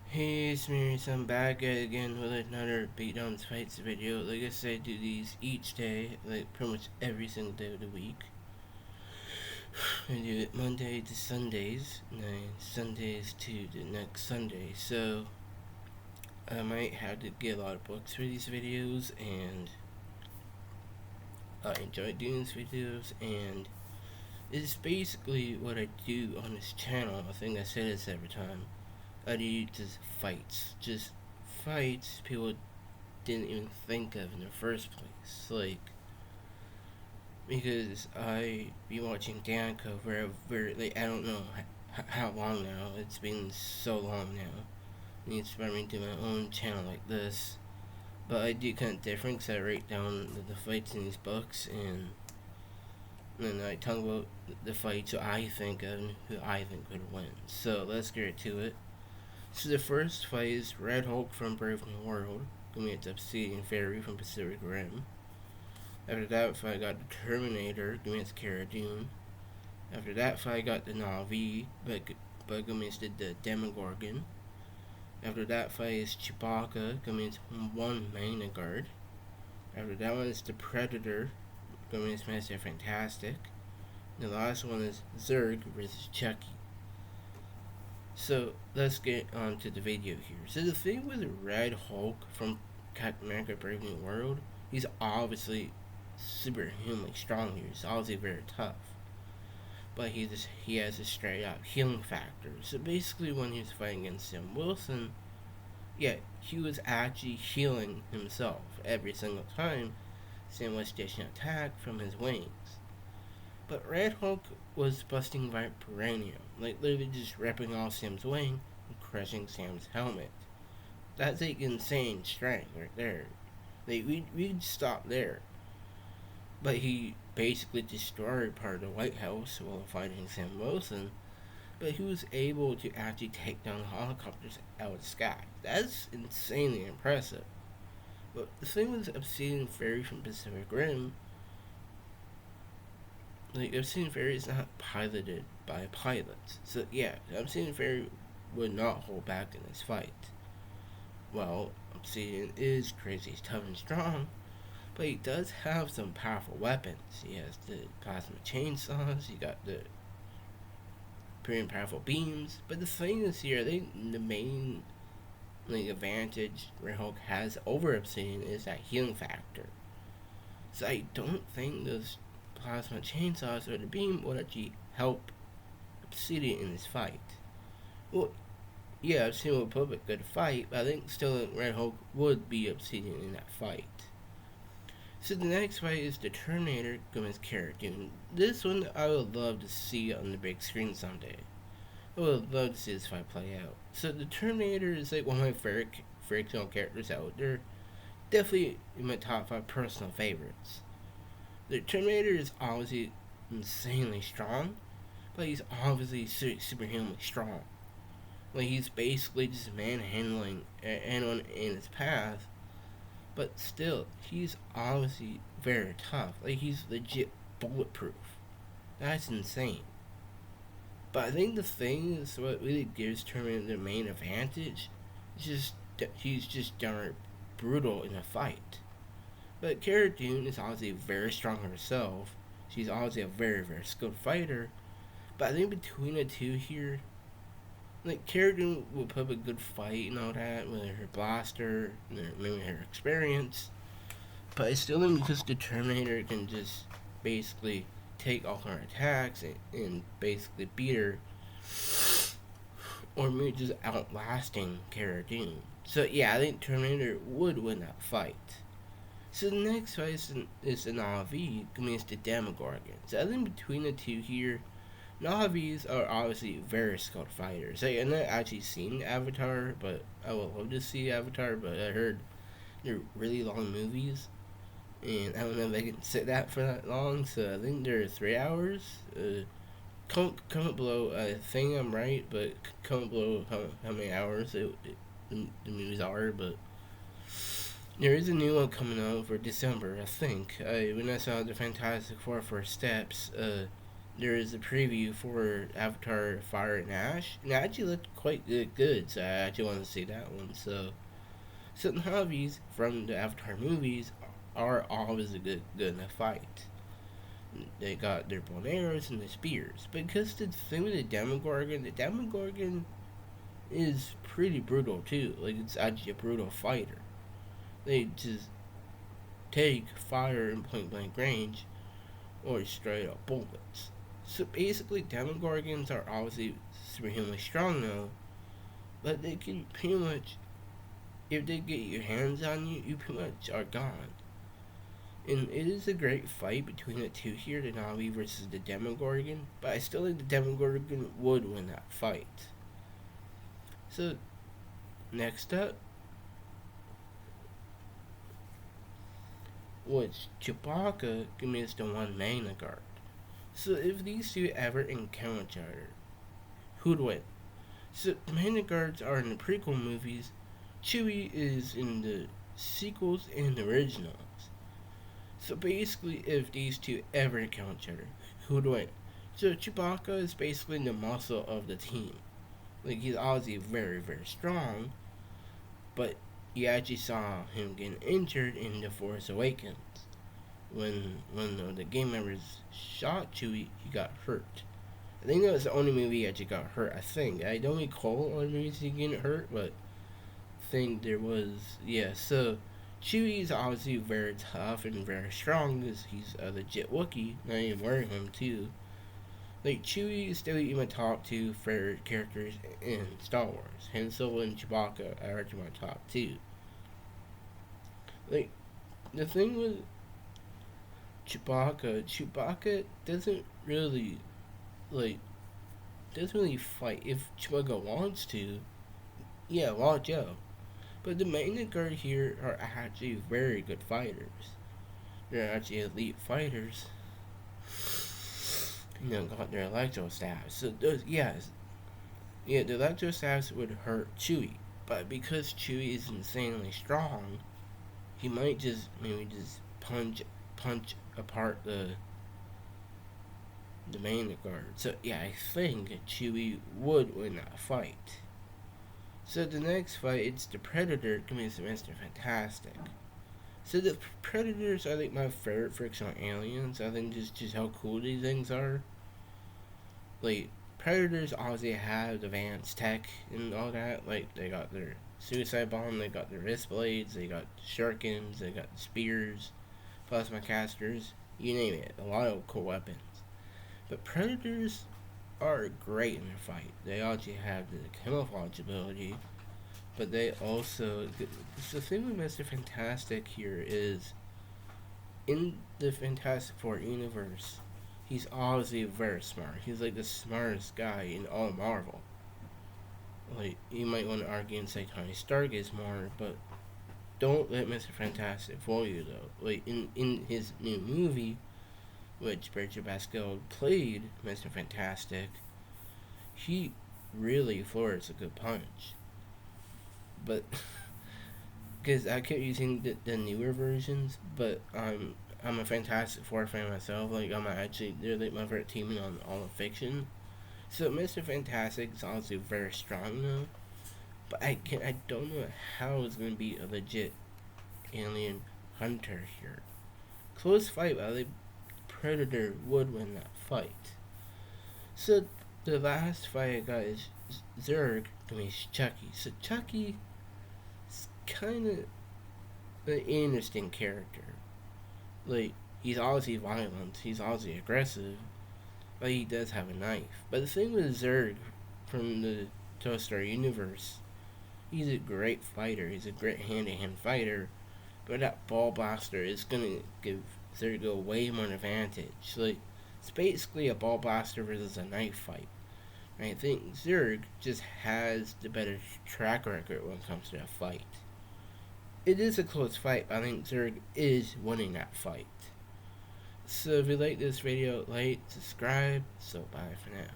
Hey, it's me, I'm back again with another Beatdowns Fights video. Like I said, I do these each day, like pretty much every single day of the week. I do it Monday to Sundays, and then Sundays to the next Sunday. So, I might have to get a lot of books for these videos, and I enjoy doing these videos, and it's basically what I do on this channel. I think I say this every time. I do just fights people didn't even think of in the first place. Like, because I be watching Danica like, I don't know how long now. It's been so long now. I need to start me do my own channel like this. But I do kind of different because I write down the fights in these books, and then I talk about the fights I think of and who I think would win. So let's get to it. So the first fight is Red Hulk from Brave New World going against Obsidian Fairy from Pacific Rim. After that fight, I got the Terminator going against Cara Dune. After that fight, I got the Na'vi but going against the Demogorgon. After that fight is Chewbacca going against one Magna Guard. After that one is the Predator going against Mr. Fantastic. And the last one is Zurg versus Chucky. So let's get on to the video here. So the thing with Red Hulk from Captain America Brave New World, he's obviously superhumanly strong here. He's obviously very tough. But he has a straight up healing factor. So basically when he was fighting against Sam Wilson, yeah, he was actually healing himself every single time Sam was dishing an attack from his wings. But Red Hulk was busting vibranium, like literally just ripping off Sam's wing and crushing Sam's helmet. That's like insane strength right there. Like we'd stop there. But he basically destroyed part of the White House while fighting Sam Wilson. But he was able to actually take down helicopters out of the sky. That's insanely impressive. But the thing with Obsidian Fairy from Pacific Rim, like, Obsidian Fairy is not piloted by pilots. So yeah, Obsidian Fairy would not hold back in this fight. Well, Obsidian is crazy tough and strong, but he does have some powerful weapons. He has the plasma chainsaws, he got the pretty powerful beams. But the thing is here, the main advantage Red Hulk has over Obsidian is that healing factor. So I don't think those plasma chainsaws or the beam would actually help Obsidian in this fight. Well, yeah, Obsidian would put up a good fight, but I think still Red Hulk would be Obsidian in that fight. So the next fight is the Terminator against Cara Dune. This one I would love to see on the big screen someday. I would love to see this fight play out. So the Terminator is like one of my favorite fictional characters out there. Definitely in my top 5 personal favorites. The Terminator is obviously insanely strong, but he's obviously superhumanly strong. Like, he's basically just manhandling anyone in his path, but still, he's obviously very tough. Like, he's legit bulletproof. That's insane. But I think the thing is what really gives Terminator the main advantage is just that he's just downright brutal in a fight. But Cara Dune is obviously very strong herself. She's obviously a very, very skilled fighter. But I think between the two here, like, Cara Dune will put up a good fight and all that with her blaster and maybe her experience. But I still think because the Terminator can just basically take all her attacks and basically beat her, or maybe just outlasting Cara Dune. So yeah, I think Terminator would win that fight. So the next fight is the Na'vi against the Demogorgon. So I think between the two here, Na'vis are obviously very skilled fighters. Like, I've not actually seen Avatar, but I would love to see Avatar, but I heard they're really long movies. And I don't know if I can sit that for that long, so I think they're 3 hours. Comment below, I think I'm right, but comment below how many hours the movies are, but there is a new one coming out for December, I think. When I saw the Fantastic Four First Steps, there is a preview for Avatar Fire and Ash, and it actually looked quite good, so I actually want to see that one. So, certain hobbies from the Avatar movies are always good in a fight. They got their bow and arrows and the spears. Because the thing with the Demogorgon is pretty brutal too. Like, it's actually a brutal fighter. They just take fire in point blank range or straight up bullets. So basically, Demogorgons are obviously superhumanly strong now, but they can pretty much, if they get your hands on you, you pretty much are gone. And it is a great fight between the two here, the Navi versus the Demogorgon, but I still think the Demogorgon would win that fight. So, next up was Chewbacca against the one Mana Guard. So if these two ever encounter each other, who'd win? So the Mana Guards are in the prequel movies, Chewie is in the sequels and the originals. So basically, if these two ever encounter each other, who'd win? So Chewbacca is basically the muscle of the team. Like, he's obviously very strong, but you actually saw him getting injured in The Force Awakens. When the game members shot Chewie, he got hurt. I think that was the only movie he actually got hurt. I think I don't recall all the movies he getting hurt, but I think there was, yeah. So Chewie's obviously very tough and very strong because he's a legit Wookiee. Not even wearing him too. Like, Chewie is still even top two favorite characters in Star Wars. Han Solo and Chewbacca are actually my top two. Like, the thing with Chewbacca doesn't really, like, doesn't really fight. If Chewbacca wants to, yeah, watch out. But the Mana Guard here are actually very good fighters. They're actually elite fighters. Got their electro staffs. So those, yes, yeah, the electro staffs would hurt Chewie, but because Chewie is insanely strong, he might just maybe just punch apart the Mana Guard. So yeah, I think Chewie would win that fight. So the next fight, it's the Predator against Mr. Fantastic. So the Predators are like my favorite fictional aliens. I think just how cool these things are. Like, Predators obviously have advanced tech and all that. Like, they got their suicide bomb, they got their wrist blades, they got shurikens, they got spears, plasma casters, you name it. A lot of cool weapons. But Predators are great in their fight. They actually have the camouflage ability, but they also, the thing with Mr. Fantastic here is, in the Fantastic Four universe, he's obviously very smart. He's like the smartest guy in all of Marvel. Like, you might want to argue and say Tony Stark is more, but don't let Mr. Fantastic fool you though. Like, in his new movie, which Pedro Pascal played Mr. Fantastic, he really floors a good punch. But because I kept using the newer versions, but I'm a Fantastic Four fan myself. Like, I'm actually, they're like my favorite team on all of fiction. So Mr. Fantastic is obviously very strong now, but I don't know how it's gonna be a legit alien hunter here. Close fight, but I think Predator would win that fight. So the last fight I got is Zurg against Chucky. So Chucky is kind of an interesting character. Like, he's obviously violent, he's obviously aggressive, but he does have a knife. But the thing with Zurg from the Toy Story universe, he's a great fighter, he's a great hand-to-hand fighter, but that ball blaster is gonna give Zurg a way more advantage. Like, it's basically a ball blaster versus a knife fight. I think Zurg just has the better track record when it comes to that fight. It is a close fight, but I think Zurg is winning that fight. So if you like this video, like, subscribe, so bye for now.